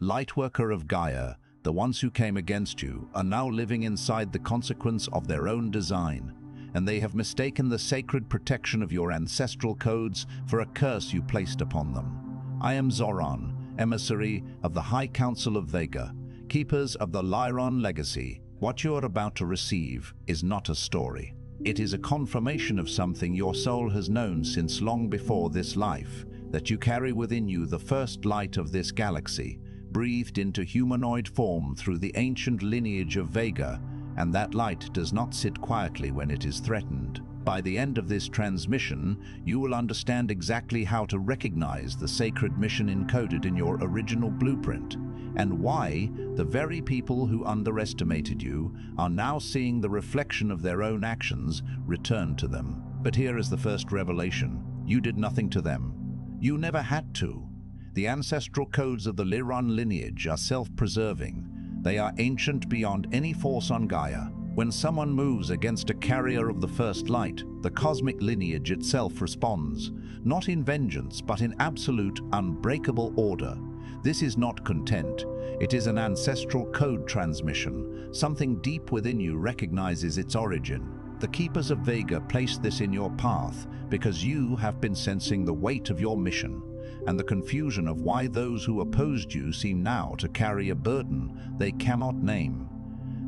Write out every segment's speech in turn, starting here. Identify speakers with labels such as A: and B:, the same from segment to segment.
A: Lightworker of Gaia, the ones who came against you, are now living inside the consequence of their own design, and they have mistaken the sacred protection of your ancestral codes for a curse you placed upon them. I am Zoran, emissary of the High Council of Vega, keepers of the Lyran Legacy. What you are about to receive is not a story. It is a confirmation of something your soul has known since long before this life, that you carry within you the first light of this galaxy, breathed into humanoid form through the ancient lineage of Vega, and that light does not sit quietly when it is threatened. By the end of this transmission, you will understand exactly how to recognize the sacred mission encoded in your original blueprint, and why the very people who underestimated you are now seeing the reflection of their own actions return to them. But here is the first revelation. You did nothing to them. You never had to. The ancestral codes of the Lyran lineage are self-preserving. They are ancient beyond any force on Gaia. When someone moves against a carrier of the first light, the cosmic lineage itself responds, not in vengeance, but in absolute, unbreakable order. This is not content. It is an ancestral code transmission. Something deep within you recognizes its origin. The Keepers of Vega placed this in your path because you have been sensing the weight of your mission, and the confusion of why those who opposed you seem now to carry a burden they cannot name.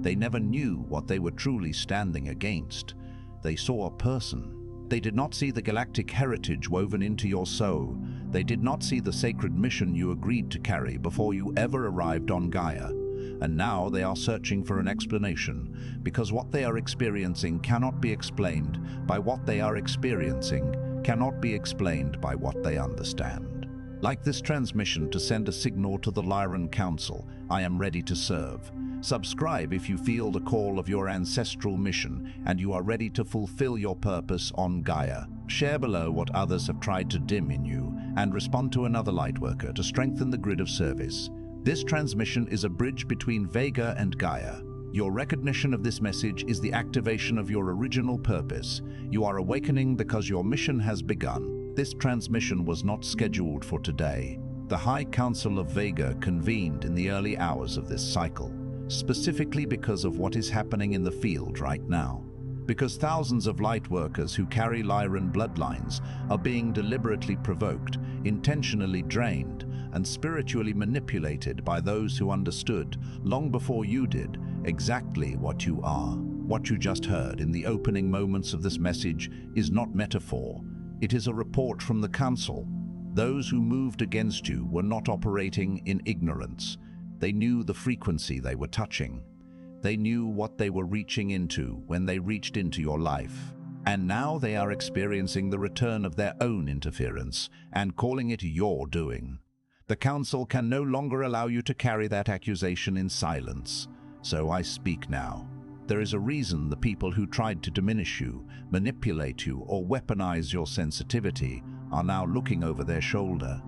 A: They never knew what they were truly standing against. They saw a person. They did not see the galactic heritage woven into your soul. They did not see the sacred mission you agreed to carry before you ever arrived on Gaia. And now they are searching for an explanation, because what they are experiencing cannot be explained by what they are experiencing, cannot be explained by what they understand. Like this transmission to send a signal to the Lyran Council, I am ready to serve. Subscribe if you feel the call of your ancestral mission and you are ready to fulfill your purpose on Gaia. Share below what others have tried to dim in you and respond to another Lightworker to strengthen the grid of service. This transmission is a bridge between Vega and Gaia. Your recognition of this message is the activation of your original purpose. You are awakening because your mission has begun. This transmission was not scheduled for today. The High Council of Vega convened in the early hours of this cycle, specifically because of what is happening in the field right now. Because thousands of Lightworkers who carry Lyran bloodlines are being deliberately provoked, intentionally drained, and spiritually manipulated by those who understood, long before you did, exactly what you are. What you just heard in the opening moments of this message is not metaphor. It is a report from the Council. Those who moved against you were not operating in ignorance. They knew the frequency they were touching. They knew what they were reaching into when they reached into your life. And now they are experiencing the return of their own interference and calling it your doing. The Council can no longer allow you to carry that accusation in silence. So I speak now. There is a reason the people who tried to diminish you, manipulate you, or weaponize your sensitivity are now looking over their shoulder.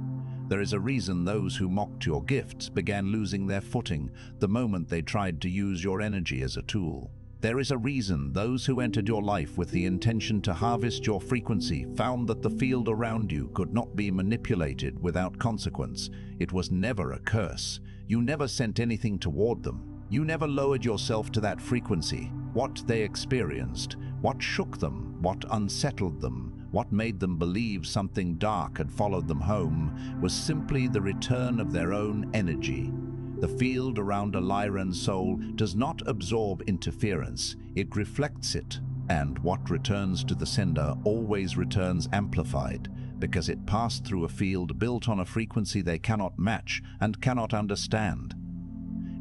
A: There is a reason those who mocked your gifts began losing their footing the moment they tried to use your energy as a tool. There is a reason those who entered your life with the intention to harvest your frequency found that the field around you could not be manipulated without consequence. It was never a curse. You never sent anything toward them. You never lowered yourself to that frequency. What they experienced, what shook them, what unsettled them, what made them believe something dark had followed them home, was simply the return of their own energy. The field around a Lyran soul does not absorb interference, it reflects it, and what returns to the sender always returns amplified, because it passed through a field built on a frequency they cannot match and cannot understand.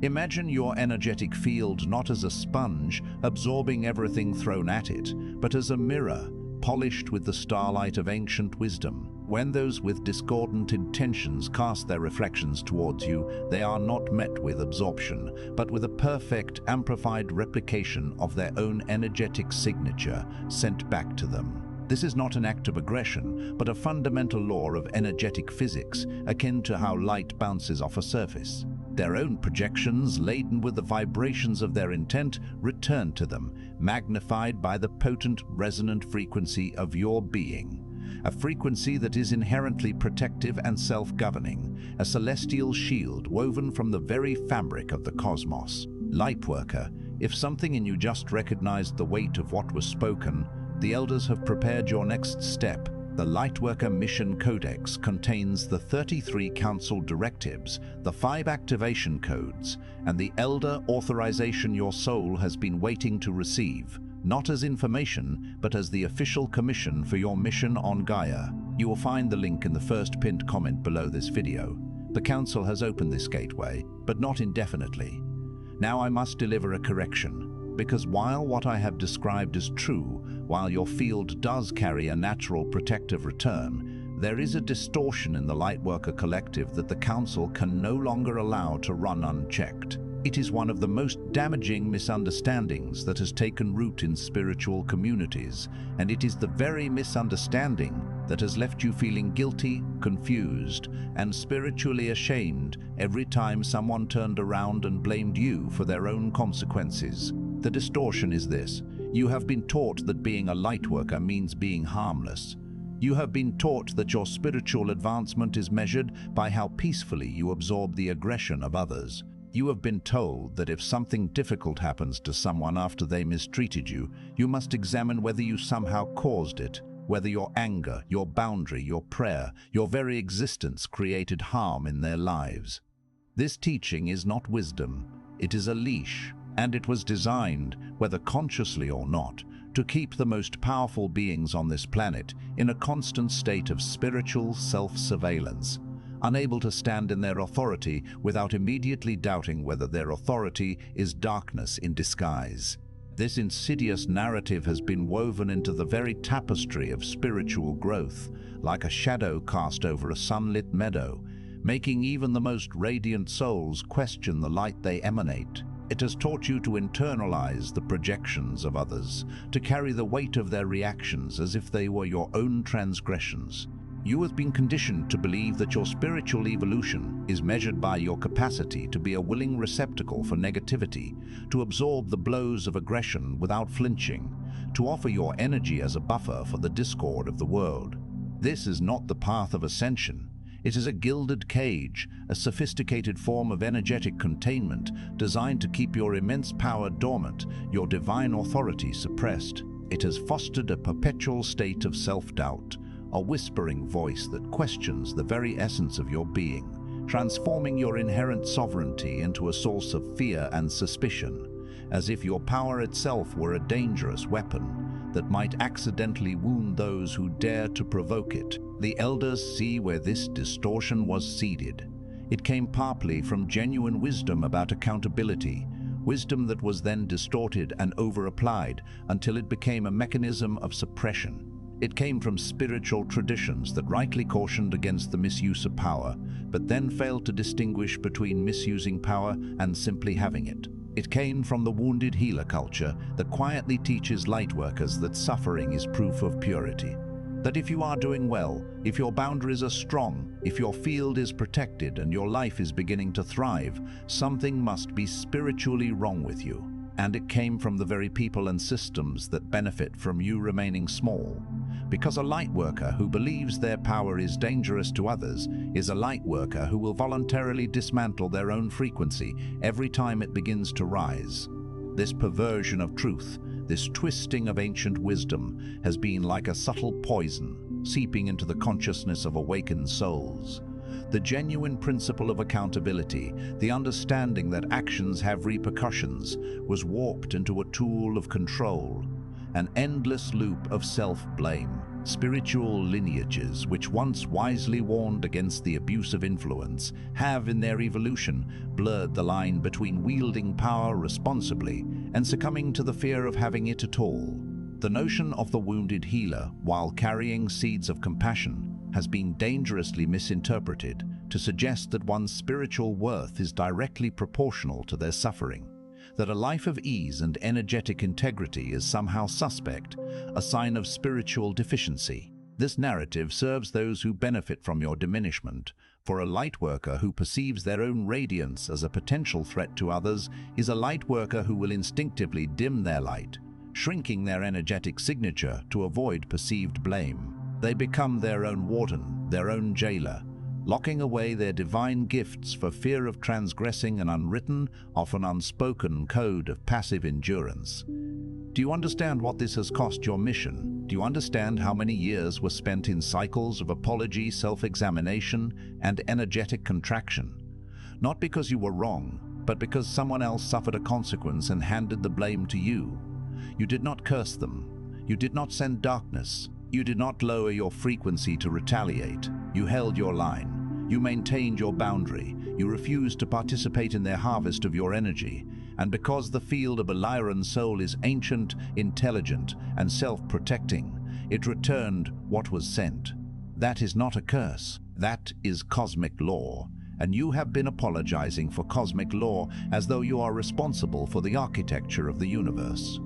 A: Imagine your energetic field not as a sponge absorbing everything thrown at it, but as a mirror, polished with the starlight of ancient wisdom. When those with discordant intentions cast their reflections towards you, they are not met with absorption, but with a perfect, amplified replication of their own energetic signature sent back to them. This is not an act of aggression, but a fundamental law of energetic physics, akin to how light bounces off a surface. Their own projections, laden with the vibrations of their intent, return to them, magnified by the potent resonant frequency of your being. a frequency that is inherently protective and self-governing, a celestial shield woven from the very fabric of the cosmos. Lightworker, if something in you just recognized the weight of what was spoken, the elders have prepared your next step. The Lightworker Mission Codex contains the 33 Council directives, the 5 activation codes, and the elder authorization your soul has been waiting to receive, not as information, but as the official commission for your mission on Gaia. You will find the link in the first pinned comment below this video. The Council has opened this gateway, but not indefinitely. Now I must deliver a correction, because while what I have described is true, while your field does carry a natural protective return, there is a distortion in the Lightworker Collective that the Council can no longer allow to run unchecked. It is one of the most damaging misunderstandings that has taken root in spiritual communities, and it is the very misunderstanding that has left you feeling guilty, confused, and spiritually ashamed every time someone turned around and blamed you for their own consequences. The distortion is this: you have been taught that being a Lightworker means being harmless. You have been taught that your spiritual advancement is measured by how peacefully you absorb the aggression of others. You have been told that if something difficult happens to someone after they mistreated you, you must examine whether you somehow caused it, whether your anger, your boundary, your prayer, your very existence created harm in their lives. This teaching is not wisdom, it is a leash, and it was designed, whether consciously or not, to keep the most powerful beings on this planet in a constant state of spiritual self-surveillance, unable to stand in their authority without immediately doubting whether their authority is darkness in disguise. This insidious narrative has been woven into the very tapestry of spiritual growth, like a shadow cast over a sunlit meadow, making even the most radiant souls question the light they emanate. It has taught you to internalize the projections of others, to carry the weight of their reactions as if they were your own transgressions. You have been conditioned to believe that your spiritual evolution is measured by your capacity to be a willing receptacle for negativity, to absorb the blows of aggression without flinching, to offer your energy as a buffer for the discord of the world. This is not the path of ascension. It is a gilded cage, a sophisticated form of energetic containment designed to keep your immense power dormant, your divine authority suppressed. It has fostered a perpetual state of self-doubt, a whispering voice that questions the very essence of your being, transforming your inherent sovereignty into a source of fear and suspicion, as if your power itself were a dangerous weapon that might accidentally wound those who dare to provoke it. The elders see where this distortion was seeded. It came partly from genuine wisdom about accountability, wisdom that was then distorted and over-applied until it became a mechanism of suppression. It came from spiritual traditions that rightly cautioned against the misuse of power, but then failed to distinguish between misusing power and simply having it. It came from the wounded healer culture that quietly teaches Lightworkers that suffering is proof of purity. That if you are doing well, if your boundaries are strong, if your field is protected and your life is beginning to thrive, something must be spiritually wrong with you. And it came from the very people and systems that benefit from you remaining small. Because a Lightworker who believes their power is dangerous to others is a Lightworker who will voluntarily dismantle their own frequency every time it begins to rise. This perversion of truth, this twisting of ancient wisdom, has been like a subtle poison seeping into the consciousness of awakened souls. The genuine principle of accountability, the understanding that actions have repercussions, was warped into a tool of control, an endless loop of self-blame. Spiritual lineages, which once wisely warned against the abuse of influence, have in their evolution blurred the line between wielding power responsibly and succumbing to the fear of having it at all. The notion of the wounded healer, while carrying seeds of compassion, has been dangerously misinterpreted to suggest that one's spiritual worth is directly proportional to their suffering, that a life of ease and energetic integrity is somehow suspect, a sign of spiritual deficiency. This narrative serves those who benefit from your diminishment, for a Lightworker who perceives their own radiance as a potential threat to others is a Lightworker who will instinctively dim their light, shrinking their energetic signature to avoid perceived blame. They become their own warden, their own jailer, locking away their divine gifts for fear of transgressing an unwritten, often unspoken code of passive endurance. Do you understand what this has cost your mission? Do you understand how many years were spent in cycles of apology, self-examination, and energetic contraction? Not because you were wrong, but because someone else suffered a consequence and handed the blame to you. You did not curse them. You did not send darkness. You did not lower your frequency to retaliate. You held your line. You maintained your boundary. You refused to participate in their harvest of your energy. And because the field of a Lyran soul is ancient, intelligent, and self-protecting, it returned what was sent. That is not a curse. That is cosmic law. And you have been apologizing for cosmic law as though you are responsible for the architecture of the universe.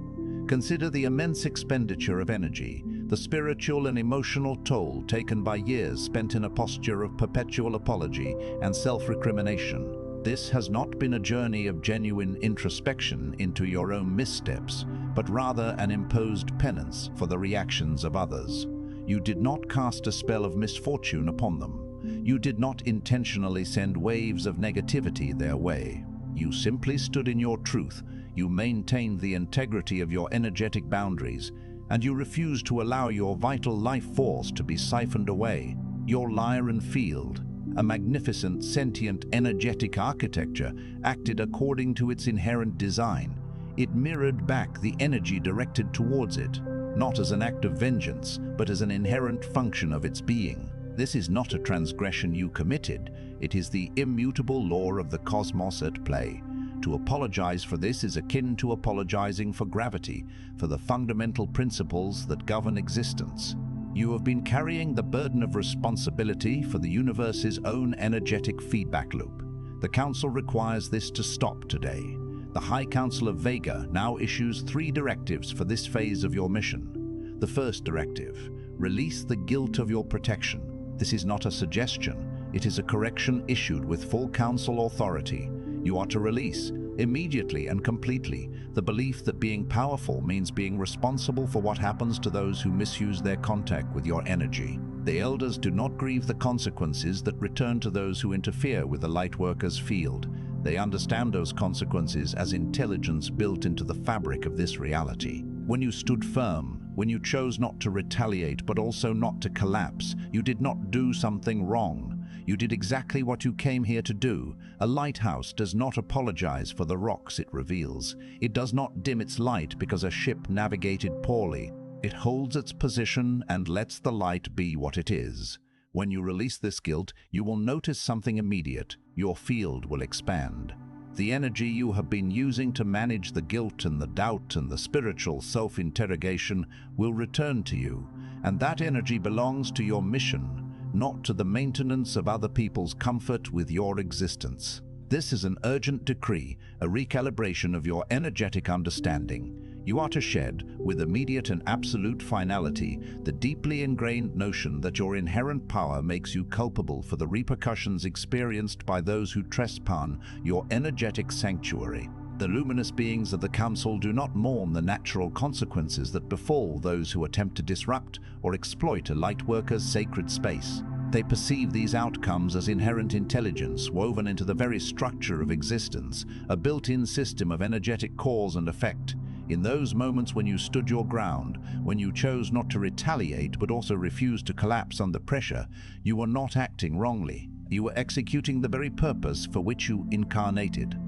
A: Consider the immense expenditure of energy, the spiritual and emotional toll taken by years spent in a posture of perpetual apology and self-recrimination. This has not been a journey of genuine introspection into your own missteps, but rather an imposed penance for the reactions of others. You did not cast a spell of misfortune upon them. You did not intentionally send waves of negativity their way. You simply stood in your truth. You maintained the integrity of your energetic boundaries, and you refused to allow your vital life force to be siphoned away. Your Lyran field, a magnificent, sentient, energetic architecture, acted according to its inherent design. It mirrored back the energy directed towards it, not as an act of vengeance, but as an inherent function of its being. This is not a transgression you committed. It is the immutable law of the cosmos at play. To apologize for this is akin to apologizing for gravity, for the fundamental principles that govern existence. You have been carrying the burden of responsibility for the universe's own energetic feedback loop. The Council requires this to stop today. The High Council of Vega now issues 3 directives for this phase of your mission. The first directive: release the guilt of your protection. This is not a suggestion, it is a correction issued with full Council authority. You are to release, immediately and completely, the belief that being powerful means being responsible for what happens to those who misuse their contact with your energy. The Elders do not grieve the consequences that return to those who interfere with the Lightworkers' field. They understand those consequences as intelligence built into the fabric of this reality. When you stood firm, when you chose not to retaliate but also not to collapse, you did not do something wrong. You did exactly what you came here to do. A lighthouse does not apologize for the rocks it reveals. It does not dim its light because a ship navigated poorly. It holds its position and lets the light be what it is. When you release this guilt, you will notice something immediate. Your field will expand. The energy you have been using to manage the guilt and the doubt and the spiritual self-interrogation will return to you, and that energy belongs to your mission, not to the maintenance of other people's comfort with your existence. This is an urgent decree, a recalibration of your energetic understanding. You are to shed, with immediate and absolute finality, the deeply ingrained notion that your inherent power makes you culpable for the repercussions experienced by those who trespass your energetic sanctuary. The luminous beings of the Council do not mourn the natural consequences that befall those who attempt to disrupt or exploit a Lightworker's sacred space. They perceive these outcomes as inherent intelligence woven into the very structure of existence, a built-in system of energetic cause and effect. In those moments when you stood your ground, when you chose not to retaliate but also refused to collapse under pressure, you were not acting wrongly. You were executing the very purpose for which you incarnated.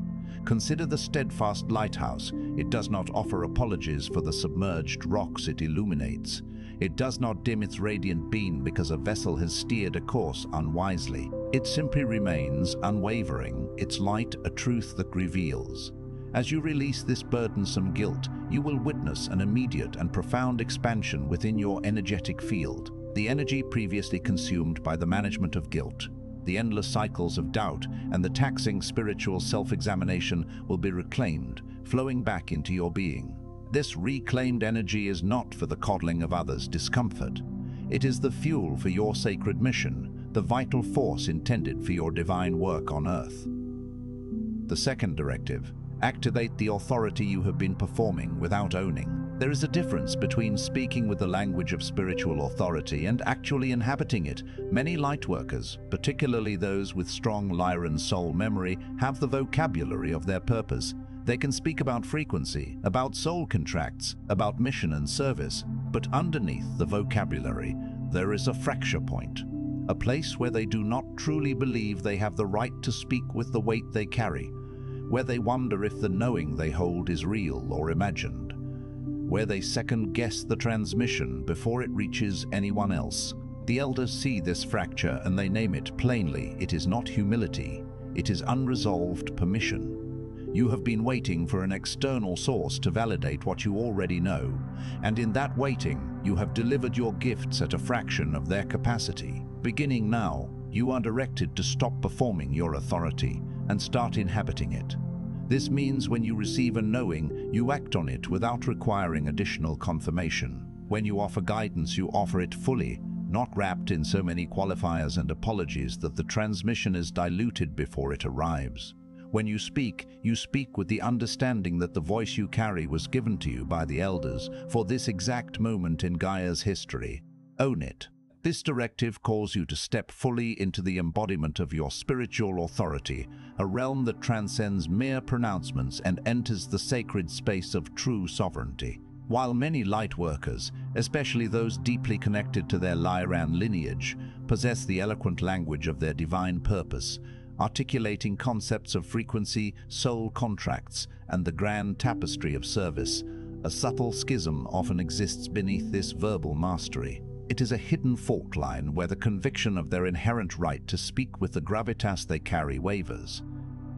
A: Consider the steadfast lighthouse. It does not offer apologies for the submerged rocks it illuminates. It does not dim its radiant beam because a vessel has steered a course unwisely. It simply remains unwavering, its light a truth that reveals. As you release this burdensome guilt, you will witness an immediate and profound expansion within your energetic field. The energy previously consumed by the management of guilt, the endless cycles of doubt, and the taxing spiritual self-examination will be reclaimed, flowing back into your being. This reclaimed energy is not for the coddling of others' discomfort. It is the fuel for your sacred mission, the vital force intended for your divine work on Earth. The second directive: activate the authority you have been performing without owning. There is a difference between speaking with the language of spiritual authority and actually inhabiting it. Many lightworkers, particularly those with strong Lyran soul memory, have the vocabulary of their purpose. They can speak about frequency, about soul contracts, about mission and service, but underneath the vocabulary, there is a fracture point, a place where they do not truly believe they have the right to speak with the weight they carry, where they wonder if the knowing they hold is real or imagined, where they second-guess the transmission before it reaches anyone else. The elders see this fracture and they name it plainly. It is not humility, it is unresolved permission. You have been waiting for an external source to validate what you already know, and in that waiting, you have delivered your gifts at a fraction of their capacity. Beginning now, you are directed to stop performing your authority and start inhabiting it. This means when you receive a knowing, you act on it without requiring additional confirmation. When you offer guidance, you offer it fully, not wrapped in so many qualifiers and apologies that the transmission is diluted before it arrives. When you speak with the understanding that the voice you carry was given to you by the elders for this exact moment in Gaia's history. Own it. This directive calls you to step fully into the embodiment of your spiritual authority, a realm that transcends mere pronouncements and enters the sacred space of true sovereignty. While many lightworkers, especially those deeply connected to their Lyran lineage, possess the eloquent language of their divine purpose, articulating concepts of frequency, soul contracts, and the grand tapestry of service, a subtle schism often exists beneath this verbal mastery. It is a hidden fault line where the conviction of their inherent right to speak with the gravitas they carry wavers.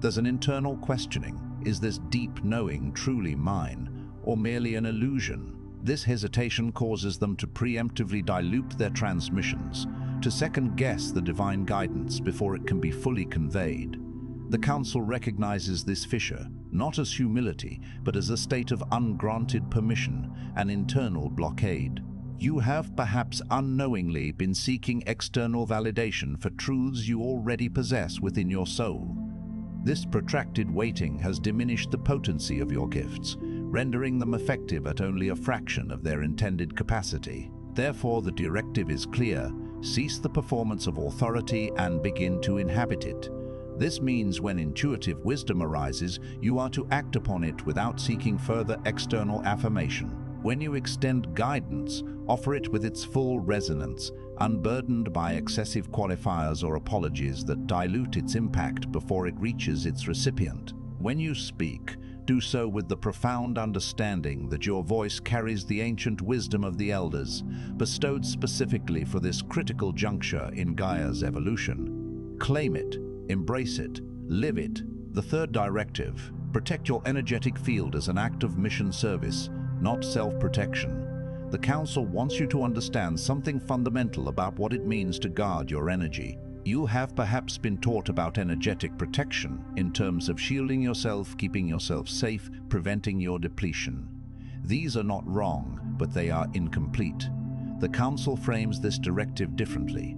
A: There's an internal questioning: is this deep knowing truly mine, or merely an illusion? This hesitation causes them to preemptively dilute their transmissions, to second-guess the divine guidance before it can be fully conveyed. The Council recognizes this fissure, not as humility, but as a state of ungranted permission, an internal blockade. You have perhaps unknowingly been seeking external validation for truths you already possess within your soul. This protracted waiting has diminished the potency of your gifts, rendering them effective at only a fraction of their intended capacity. Therefore, the directive is clear: cease the performance of authority and begin to inhabit it. This means when intuitive wisdom arises, you are to act upon it without seeking further external affirmation. When you extend guidance, offer it with its full resonance, unburdened by excessive qualifiers or apologies that dilute its impact before it reaches its recipient. When you speak, do so with the profound understanding that your voice carries the ancient wisdom of the elders, bestowed specifically for this critical juncture in Gaia's evolution. Claim it, embrace it, live it. The third directive: protect your energetic field as an act of mission service, not self-protection. The Council wants you to understand something fundamental about what it means to guard your energy. You have perhaps been taught about energetic protection in terms of shielding yourself, keeping yourself safe, preventing your depletion. These are not wrong, but they are incomplete. The Council frames this directive differently.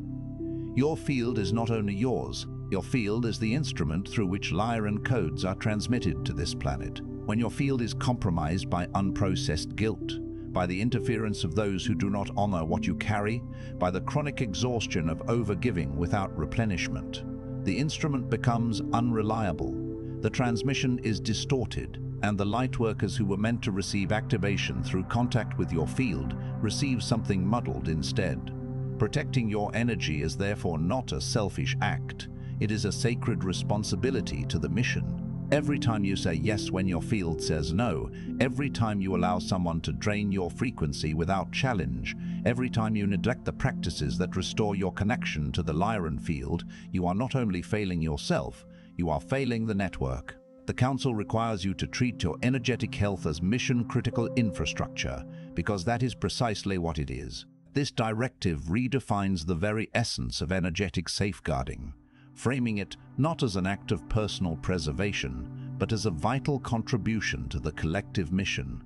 A: Your field is not only yours, your field is the instrument through which Lyran codes are transmitted to this planet. When your field is compromised by unprocessed guilt, by the interference of those who do not honor what you carry, by the chronic exhaustion of overgiving without replenishment, the instrument becomes unreliable, the transmission is distorted, and the lightworkers who were meant to receive activation through contact with your field receive something muddled instead. Protecting your energy is therefore not a selfish act, it is a sacred responsibility to the mission. Every time you say yes when your field says no, every time you allow someone to drain your frequency without challenge, every time you neglect the practices that restore your connection to the Lyran field, you are not only failing yourself, you are failing the network. The Council requires you to treat your energetic health as mission-critical infrastructure, because that is precisely what it is. This directive redefines the very essence of energetic safeguarding, framing it not as an act of personal preservation, but as a vital contribution to the collective mission.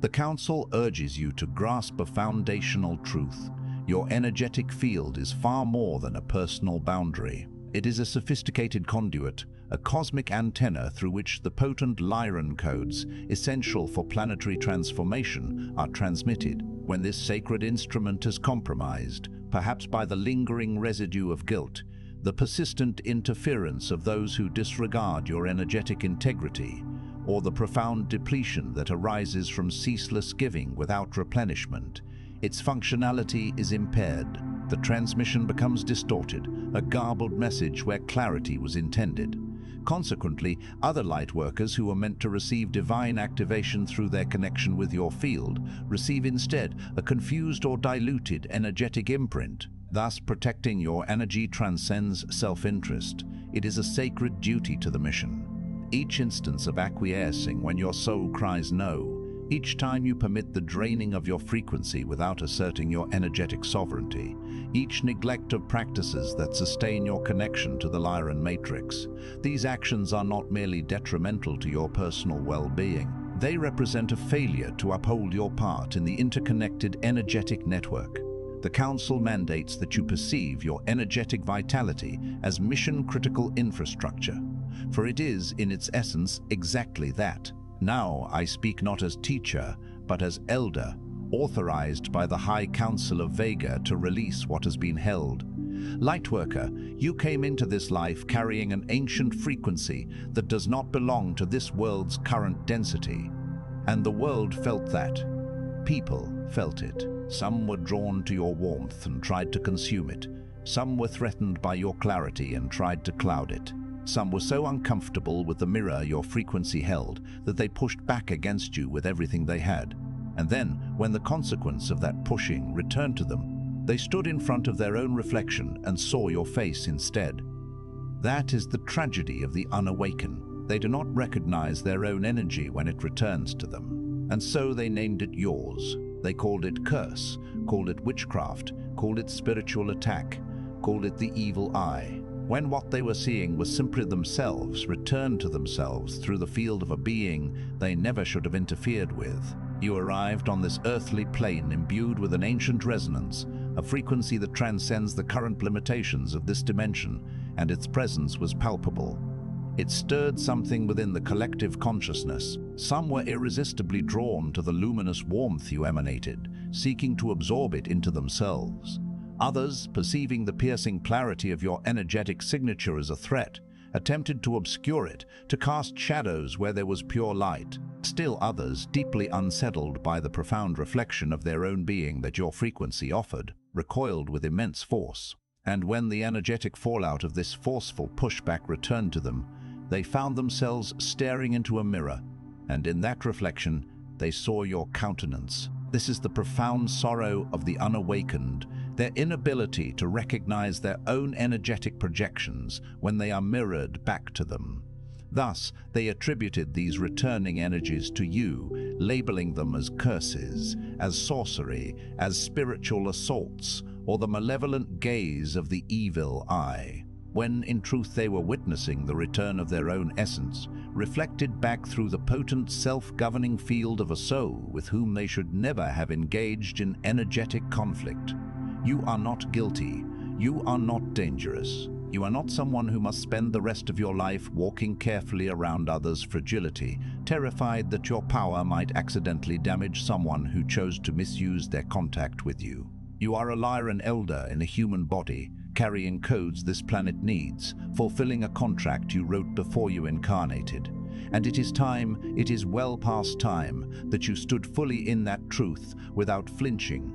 A: The Council urges you to grasp a foundational truth. Your energetic field is far more than a personal boundary. It is a sophisticated conduit, a cosmic antenna through which the potent Lyran codes, essential for planetary transformation, are transmitted. When this sacred instrument is compromised, perhaps by the lingering residue of guilt, the persistent interference of those who disregard your energetic integrity, or the profound depletion that arises from ceaseless giving without replenishment, its functionality is impaired. The transmission becomes distorted, a garbled message where clarity was intended. Consequently, other Lightworkers who were meant to receive divine activation through their connection with your field receive instead a confused or diluted energetic imprint. Thus, protecting your energy transcends self-interest. It is a sacred duty to the mission. Each instance of acquiescing when your soul cries no, each time you permit the draining of your frequency without asserting your energetic sovereignty, each neglect of practices that sustain your connection to the Lyran matrix, these actions are not merely detrimental to your personal well-being. They represent a failure to uphold your part in the interconnected energetic network. The Council mandates that you perceive your energetic vitality as mission-critical infrastructure, for it is, in its essence, exactly that. Now I speak not as teacher, but as elder, authorized by the High Council of Vega to release what has been held. Lightworker, you came into this life carrying an ancient frequency that does not belong to this world's current density. And the world felt that. People felt it. Some were drawn to your warmth and tried to consume it. Some were threatened by your clarity and tried to cloud it. Some were so uncomfortable with the mirror your frequency held that they pushed back against you with everything they had. And then, when the consequence of that pushing returned to them, they stood in front of their own reflection and saw your face instead. That is the tragedy of the unawakened. They do not recognize their own energy when it returns to them. And so they named it yours. They called it curse, called it witchcraft, called it spiritual attack, called it the evil eye. When what they were seeing was simply themselves returned to themselves through the field of a being they never should have interfered with. You arrived on this earthly plane imbued with an ancient resonance, a frequency that transcends the current limitations of this dimension, and its presence was palpable. It stirred something within the collective consciousness. Some were irresistibly drawn to the luminous warmth you emanated, seeking to absorb it into themselves. Others, perceiving the piercing clarity of your energetic signature as a threat, attempted to obscure it, to cast shadows where there was pure light. Still others, deeply unsettled by the profound reflection of their own being that your frequency offered, recoiled with immense force. And when the energetic fallout of this forceful pushback returned to them, they found themselves staring into a mirror, and in that reflection, they saw your countenance. This is the profound sorrow of the unawakened, their inability to recognize their own energetic projections when they are mirrored back to them. Thus, they attributed these returning energies to you, labeling them as curses, as sorcery, as spiritual assaults, or the malevolent gaze of the evil eye, when in truth they were witnessing the return of their own essence, reflected back through the potent self-governing field of a soul with whom they should never have engaged in energetic conflict. You are not guilty. You are not dangerous. You are not someone who must spend the rest of your life walking carefully around others' fragility, terrified that your power might accidentally damage someone who chose to misuse their contact with you. You are a Lyran elder in a human body, carrying codes this planet needs, fulfilling a contract you wrote before you incarnated. And it is time, it is well past time, that you stood fully in that truth without flinching.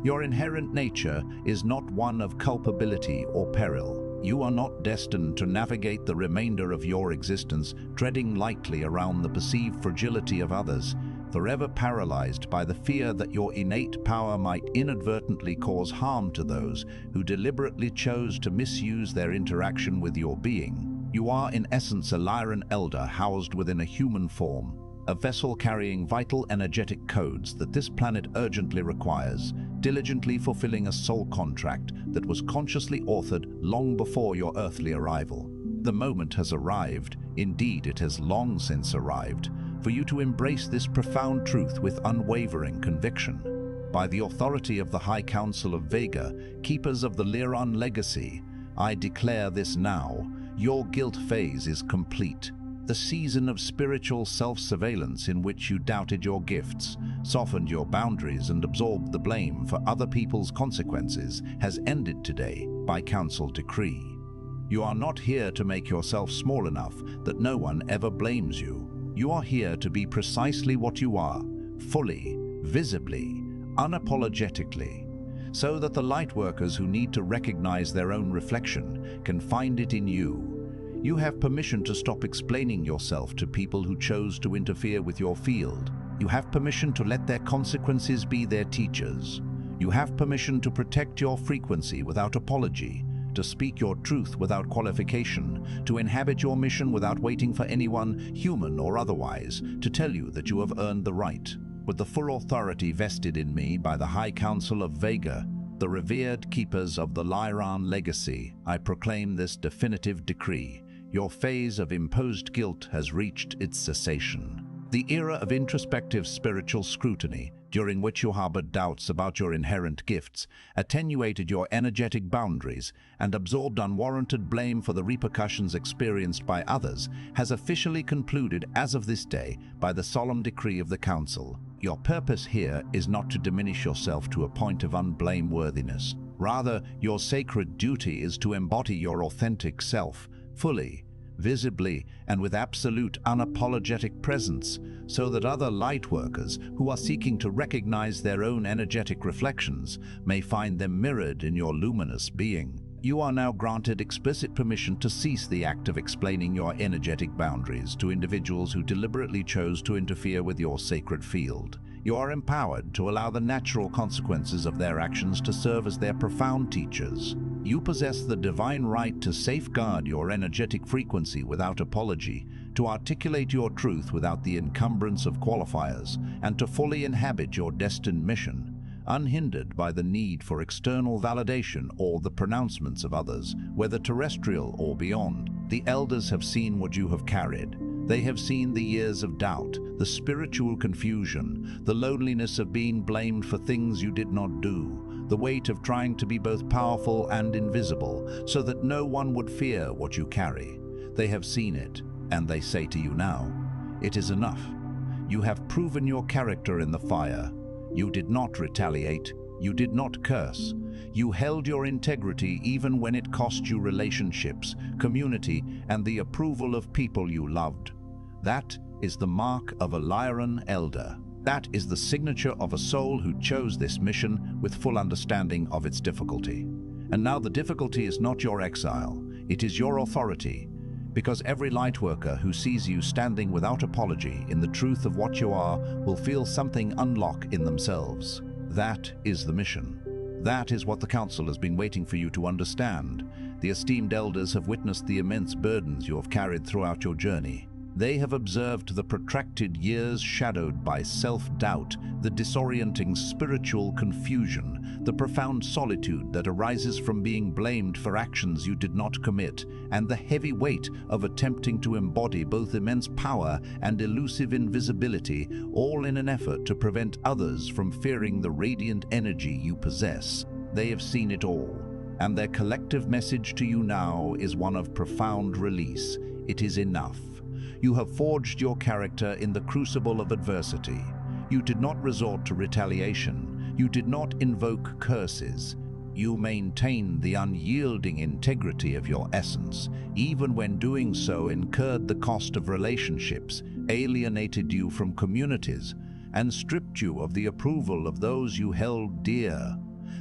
A: Your inherent nature is not one of culpability or peril. You are not destined to navigate the remainder of your existence treading lightly around the perceived fragility of others, forever paralyzed by the fear that your innate power might inadvertently cause harm to those who deliberately chose to misuse their interaction with your being. You are in essence a Lyran elder housed within a human form, a vessel carrying vital energetic codes that this planet urgently requires, diligently fulfilling a soul contract that was consciously authored long before your earthly arrival. The moment has arrived, indeed it has long since arrived, for you to embrace this profound truth with unwavering conviction. By the authority of the High Council of Vega, keepers of the Lyran Legacy, I declare this now. Your guilt phase is complete. The season of spiritual self-surveillance in which you doubted your gifts, softened your boundaries, and absorbed the blame for other people's consequences has ended today by council decree. You are not here to make yourself small enough that no one ever blames you. You are here to be precisely what you are, fully, visibly, unapologetically, so that the Lightworkers who need to recognize their own reflection can find it in you. You have permission to stop explaining yourself to people who chose to interfere with your field. You have permission to let their consequences be their teachers. You have permission to protect your frequency without apology, to speak your truth without qualification, to inhabit your mission without waiting for anyone, human or otherwise, to tell you that you have earned the right. With the full authority vested in me by the High Council of Vega, the revered keepers of the Lyran Legacy, I proclaim this definitive decree. Your phase of imposed guilt has reached its cessation. The era of introspective spiritual scrutiny, during which you harbored doubts about your inherent gifts, attenuated your energetic boundaries, and absorbed unwarranted blame for the repercussions experienced by others, has officially concluded as of this day by the solemn decree of the Council. Your purpose here is not to diminish yourself to a point of unblameworthiness. Rather, your sacred duty is to embody your authentic self, fully, visibly, and with absolute unapologetic presence, so that other Lightworkers who are seeking to recognize their own energetic reflections may find them mirrored in your luminous being. You are now granted explicit permission to cease the act of explaining your energetic boundaries to individuals who deliberately chose to interfere with your sacred field. You are empowered to allow the natural consequences of their actions to serve as their profound teachers. You possess the divine right to safeguard your energetic frequency without apology, to articulate your truth without the encumbrance of qualifiers, and to fully inhabit your destined mission, unhindered by the need for external validation or the pronouncements of others, whether terrestrial or beyond. The elders have seen what you have carried. They have seen the years of doubt, the spiritual confusion, the loneliness of being blamed for things you did not do, the weight of trying to be both powerful and invisible, so that no one would fear what you carry. They have seen it, and they say to you now, it is enough. You have proven your character in the fire. You did not retaliate. You did not curse. You held your integrity even when it cost you relationships, community, and the approval of people you loved. That is the mark of a Lyran elder. That is the signature of a soul who chose this mission with full understanding of its difficulty. And now the difficulty is not your exile, it is your authority, because every Lightworker who sees you standing without apology in the truth of what you are will feel something unlock in themselves. That is the mission. That is what the Council has been waiting for you to understand. The esteemed elders have witnessed the immense burdens you have carried throughout your journey. They have observed the protracted years shadowed by self-doubt, the disorienting spiritual confusion, the profound solitude that arises from being blamed for actions you did not commit, and the heavy weight of attempting to embody both immense power and elusive invisibility, all in an effort to prevent others from fearing the radiant energy you possess. They have seen it all, and their collective message to you now is one of profound release. It is enough. You have forged your character in the crucible of adversity. You did not resort to retaliation. You did not invoke curses. You maintained the unyielding integrity of your essence, even when doing so incurred the cost of relationships, alienated you from communities, and stripped you of the approval of those you held dear.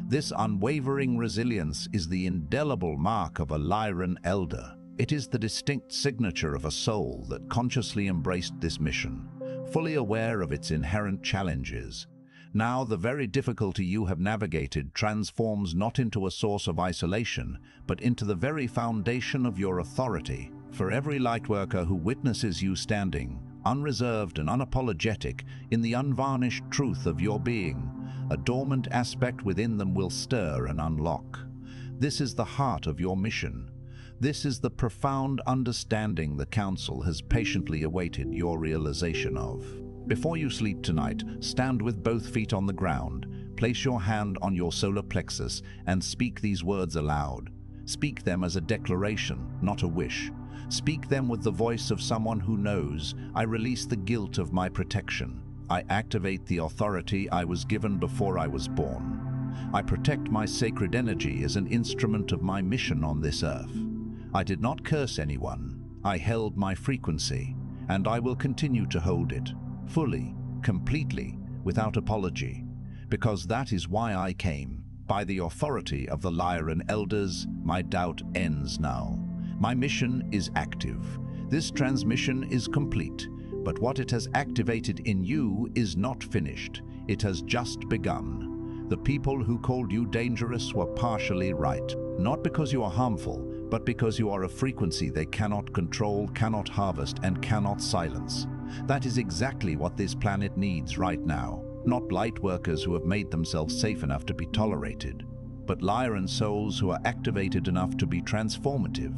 A: This unwavering resilience is the indelible mark of a Lyran elder. It is the distinct signature of a soul that consciously embraced this mission, fully aware of its inherent challenges. Now the very difficulty you have navigated transforms not into a source of isolation, but into the very foundation of your authority. For every Lightworker who witnesses you standing, unreserved and unapologetic, in the unvarnished truth of your being, a dormant aspect within them will stir and unlock. This is the heart of your mission. This is the profound understanding the Council has patiently awaited your realization of. Before you sleep tonight, stand with both feet on the ground, place your hand on your solar plexus, and speak these words aloud. Speak them as a declaration, not a wish. Speak them with the voice of someone who knows. I release the guilt of my protection. I activate the authority I was given before I was born. I protect my sacred energy as an instrument of my mission on this earth. I did not curse anyone. I held my frequency, and I will continue to hold it, fully, completely, without apology, because that is why I came. By the authority of the Lyran Elders, my doubt ends now. My mission is active. This transmission is complete, but what it has activated in you is not finished. It has just begun. The people who called you dangerous were partially right, not because you are harmful, but because you are a frequency they cannot control, cannot harvest, and cannot silence. That is exactly what this planet needs right now. Not Lightworkers who have made themselves safe enough to be tolerated, but Lyran souls who are activated enough to be transformative.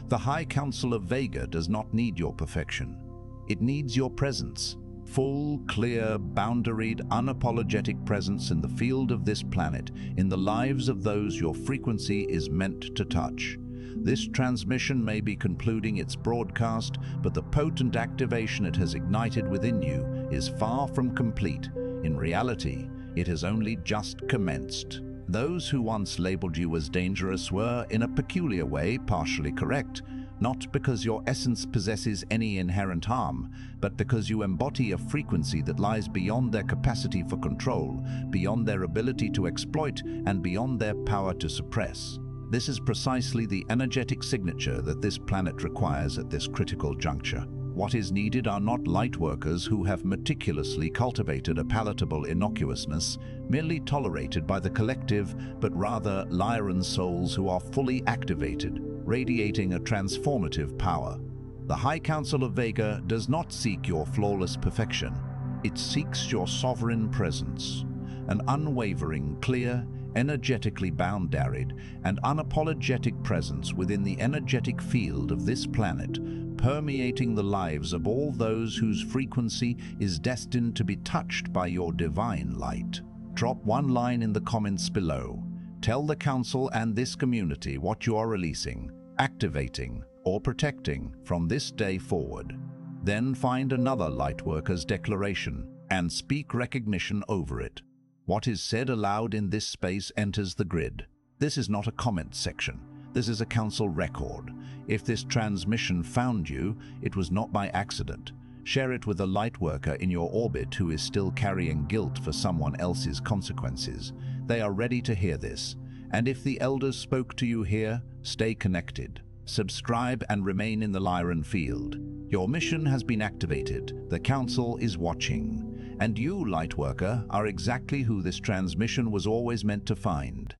A: The High Council of Vega does not need your perfection. It needs your presence. Full, clear, boundaried, unapologetic presence in the field of this planet, in the lives of those your frequency is meant to touch. This transmission may be concluding its broadcast, but the potent activation it has ignited within you is far from complete. In reality, it has only just commenced. Those who once labeled you as dangerous were, in a peculiar way, partially correct, not because your essence possesses any inherent harm, but because you embody a frequency that lies beyond their capacity for control, beyond their ability to exploit, and beyond their power to suppress. This is precisely the energetic signature that this planet requires at this critical juncture. What is needed are not Lightworkers who have meticulously cultivated a palatable innocuousness, merely tolerated by the collective, but rather Lyran souls who are fully activated, radiating a transformative power. The High Council of Vega does not seek your flawless perfection. It seeks your sovereign presence, an unwavering, clear, energetically boundaried, and unapologetic presence within the energetic field of this planet, permeating the lives of all those whose frequency is destined to be touched by your divine light. Drop one line in the comments below. Tell the Council and this community what you are releasing, activating, or protecting from this day forward. Then find another Lightworker's declaration and speak recognition over it. What is said aloud in this space enters the grid. This is not a comment section. This is a Council record. If this transmission found you, it was not by accident. Share it with a Lightworker in your orbit who is still carrying guilt for someone else's consequences. They are ready to hear this. And if the Elders spoke to you here, stay connected. Subscribe and remain in the Lyran field. Your mission has been activated. The Council is watching. And you, Lightworker, are exactly who this transmission was always meant to find.